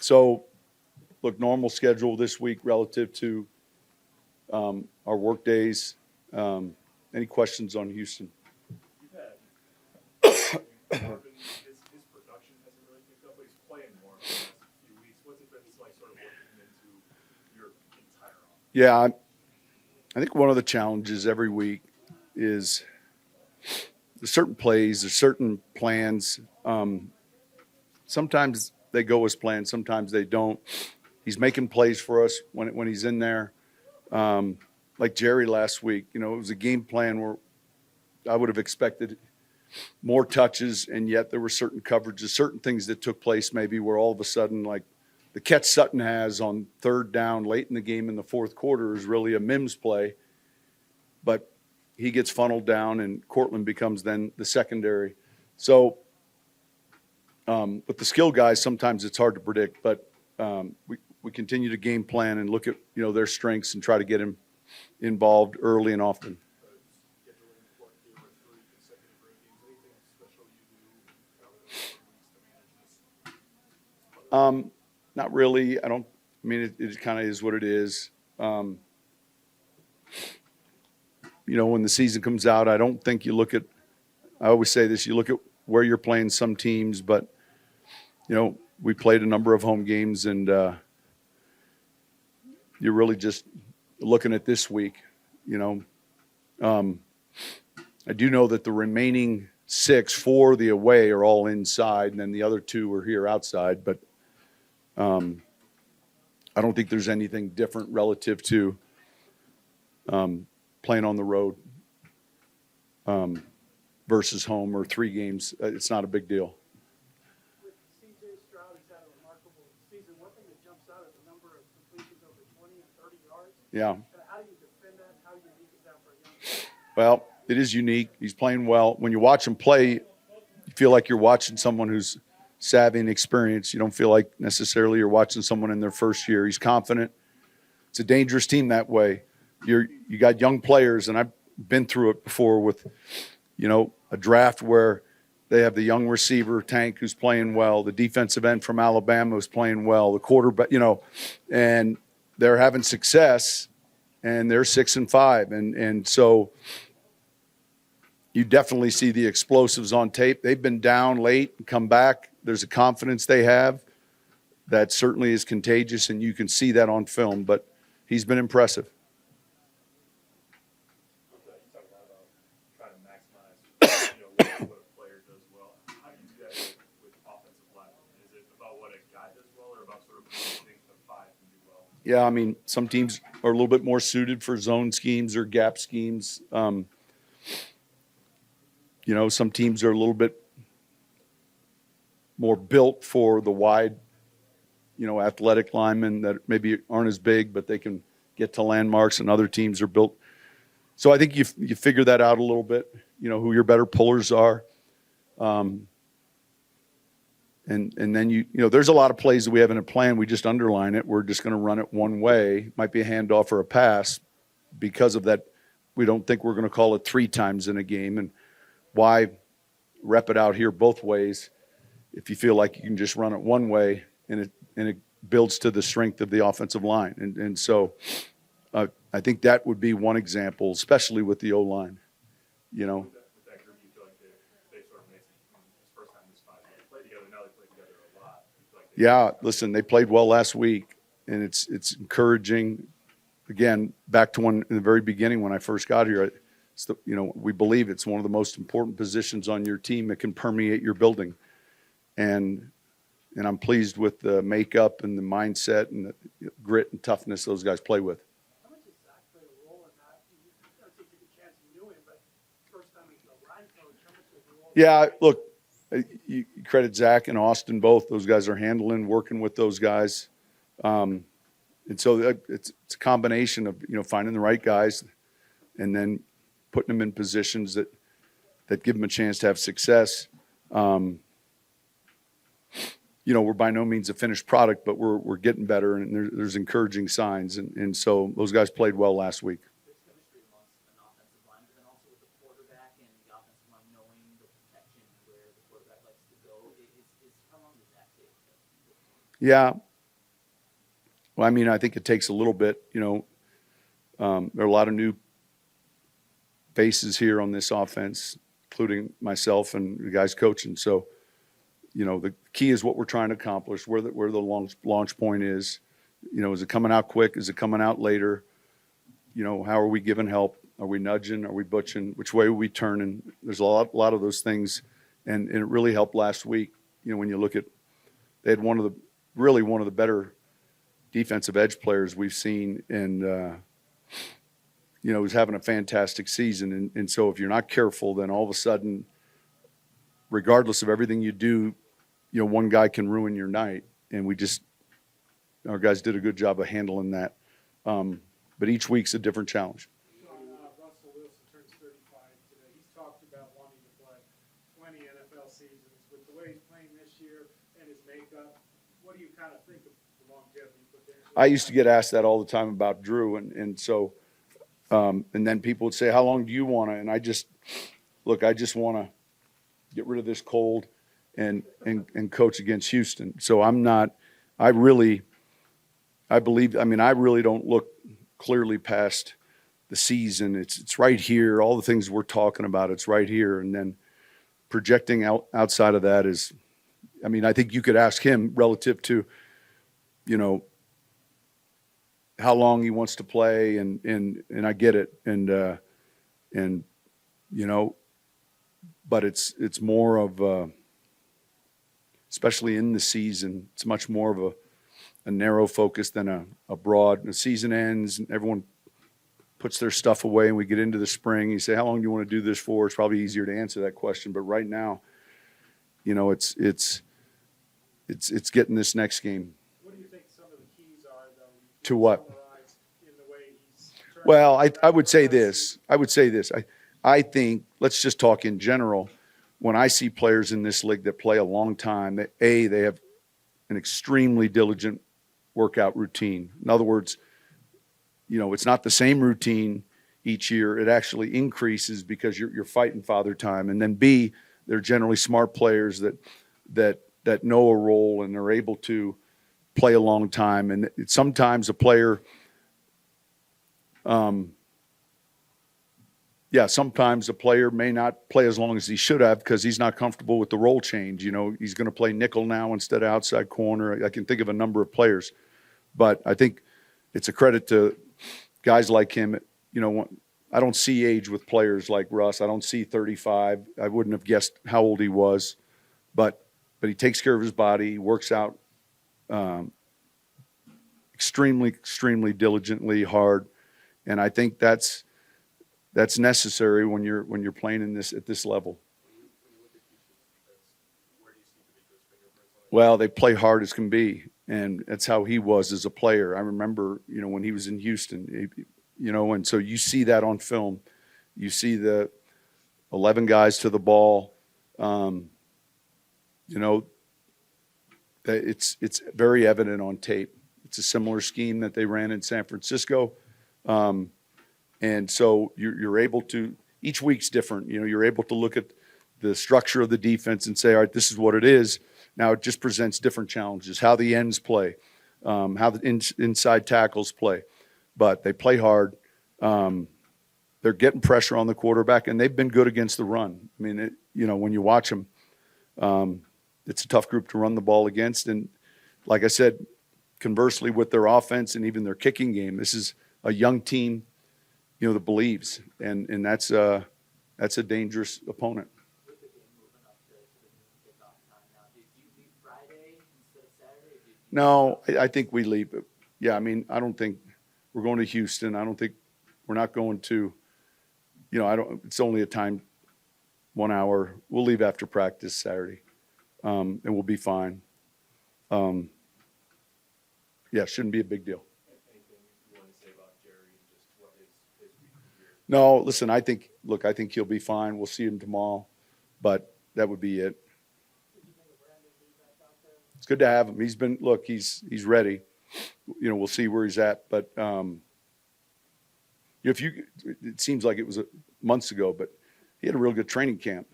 So, look, normal schedule this week relative to our work days. Any questions on Houston? You've had Marvin, his production hasn't really picked up, but he's playing more in the last few weeks. What's it been like sort of working him into your entire offense? Yeah, I think one of the challenges every week is there's certain plays, there's certain plans. Sometimes they go as planned, sometimes they don't. He's making plays for us when he's in there. Like Jerry last week, it was a game plan where I would have expected more touches, and yet there were certain coverages, certain things that took place maybe where all of a sudden, like the catch Sutton has on third down late in the game in the fourth quarter is really a Mims play, but he gets funneled down and Cortland becomes then the secondary. So with the skill guys, sometimes it's hard to predict, but we continue to game plan and look at their strengths and try to get him involved early and often. Not really. It kind of is what it is. When the season comes out, I don't think you look at, I always say this, you look at where you're playing some teams, but, we played a number of home games and you're really just looking at this week, I do know that the remaining 6 for the away are all inside and then the other 2 are here outside, but I don't think there's anything different relative to playing on the road versus home or 3 games. It's not a big deal. With C.J. Stroud, he's had a remarkable season. One thing that jumps out is the number of completions over 20 and 30 yards. Yeah. How do you defend that? How unique is that for a young player? Well, it is unique. He's playing well. When you watch him play, you feel like you're watching someone who's savvy and experienced. You don't feel like necessarily you're watching someone in their first year. He's confident. It's a dangerous team that way. You got young players, and I've been through it before with, a draft where they have the young receiver Tank who's playing well, the defensive end from Alabama who's playing well, the quarterback, and they're having success, and they're 6-5, and so you definitely see the explosives on tape. They've been down late and come back. There's a confidence they have that certainly is contagious, and you can see that on film, but he's been impressive. You talk about trying to maximize what a player does well. How do you do that with offensive line? Is it about what a guy does well or about sort of things the 5 can do well? Yeah, some teams are a little bit more suited for zone schemes or gap schemes. Some teams are a little bit more built for the wide, athletic linemen that maybe aren't as big, but they can get to landmarks, and other teams are built. So I think you figure that out a little bit, who your better pullers are. And then there's a lot of plays that we have in a plan. We just underline it. We're just going to run it one way. Might be a handoff or a pass. Because of that, we don't think we're going to call it 3 times in a game. And why rep it out here both ways if you feel like you can just run it one way and it builds to the strength of the offensive line. And so I think that would be one example, especially with the O-line, With that group, you feel like they sort of made this first time this 5 they played together. Now they play together a lot. Yeah, listen, they played well last week, and it's encouraging. Again, back to in the very beginning when I first got here, we believe it's one of the most important positions on your team that can permeate your building. And I'm pleased with the makeup and the mindset and the grit and toughness those guys play with. How much does Zach play a role in that? You don't think you get a chance you knew him, but first time he's the line coach, how much does the role? Yeah, look, you credit Zach and Austin both. Those guys are working with those guys. And so it's a combination of, finding the right guys and then putting them in positions that give them a chance to have success. We're by no means a finished product, but we're getting better, and there's encouraging signs. And so those guys played well last week. There's chemistry amongst an offensive line, but then also with the quarterback and the offensive line knowing the protection where the quarterback likes to go. How long does that take? Yeah, Well, I mean, I think it takes a little bit. There are a lot of new faces here on this offense, including myself and the guys coaching. So, the key is what we're trying to accomplish, where the launch point is. Is it coming out quick? Is it coming out later? How are we giving help? Are we nudging? Are we butching? Which way are we turning? There's a lot of those things, and it really helped last week. When you look at, they had one of the better defensive edge players we've seen, and was having a fantastic season. And so if you're not careful, then all of a sudden, regardless of everything you do, one guy can ruin your night. And our guys did a good job of handling that. But each week's a different challenge. Sean, Russell Wilson turns 35 today. He's talked about wanting to play 20 NFL seasons. With the way he's playing this year and his makeup, what do you kind of think of the longevity he put there? I used to get asked that all the time about Drew. And so, and then people would say, how long do you want to? And I just want to get rid of this cold and coach against Houston. So I really don't look clearly past the season. It's right here. All the things we're talking about, it's right here. And then projecting outside of that is, I think you could ask him relative to, how long he wants to play, and I get it. But it's more of especially in the season, it's much more of a narrow focus than a broad. The season ends, and everyone puts their stuff away, and we get into the spring. You say, how long do you want to do this for? It's probably easier to answer that question. But right now, it's getting this next game. What do you think some of the keys are, though? To what? In the way he's Well, I would say this. I think, let's just talk in general. When I see players in this league that play a long time, they have an extremely diligent workout routine. In other words, it's not the same routine each year. It actually increases because you're fighting father time. And then B, they're generally smart players that know a role and are able to play a long time. And sometimes a player, sometimes a player may not play as long as he should have because he's not comfortable with the role change. He's going to play nickel now instead of outside corner. I can think of a number of players. But I think it's a credit to guys like him. I don't see age with players like Russ. I don't see 35. I wouldn't have guessed how old he was. But he takes care of his body. He works out extremely, extremely diligently hard. And I think that's necessary when you're playing at this level. Well, they play hard as can be, and that's how he was as a player. I remember, when he was in Houston, and so you see that on film. You see the 11 guys to the ball. It's very evident on tape. It's a similar scheme that they ran in San Francisco. And so you're able to, each week's different. You're able to look at the structure of the defense and say, all right, this is what it is. Now it just presents different challenges, how the ends play, how the inside tackles play. But they play hard. They're getting pressure on the quarterback, and they've been good against the run. When you watch them, it's a tough group to run the ball against. And like I said, conversely with their offense and even their kicking game, this is a young team that believes, and that's a dangerous opponent. With the game moving up to the noon kickoff time now, did you leave Friday instead of Saturday? No, I think we leave. Yeah, I don't think we're going to Houston. I don't think we're not going to. It's only a time, 1 hour. We'll leave after practice Saturday, and we'll be fine. Shouldn't be a big deal. No, listen, I think he'll be fine. We'll see him tomorrow, but that would be it. It's good to have him. He's ready. We'll see where he's at, but it seems like it was months ago, but he had a real good training camp.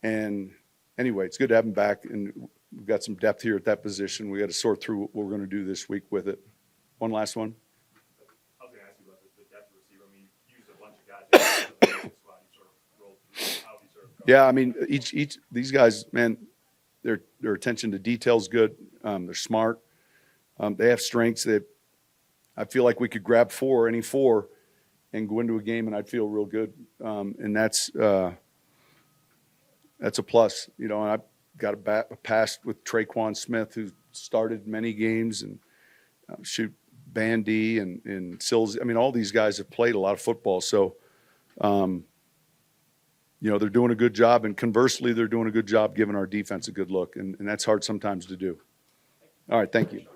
And anyway, it's good to have him back, and we've got some depth here at that position. We got to sort through what we're going to do this week with it. One last one. I was going to ask you about the depth receiver. I mean, you used a bunch of guys in the practice squad. You sort of rolled through. How have you sort of? Yeah, I mean, each these guys, man, their attention to detail's good. They're smart. They have strengths. I feel like we could grab any four, and go into a game, and I'd feel real good. And that's a plus, you know. And I've got a past with Traquan Smith, who started many games, and shoot Bandy and Sills. I mean, all these guys have played a lot of football, so. You know, they're doing a good job, and conversely, they're doing a good job giving our defense a good look, and that's hard sometimes to do. All right, thank you.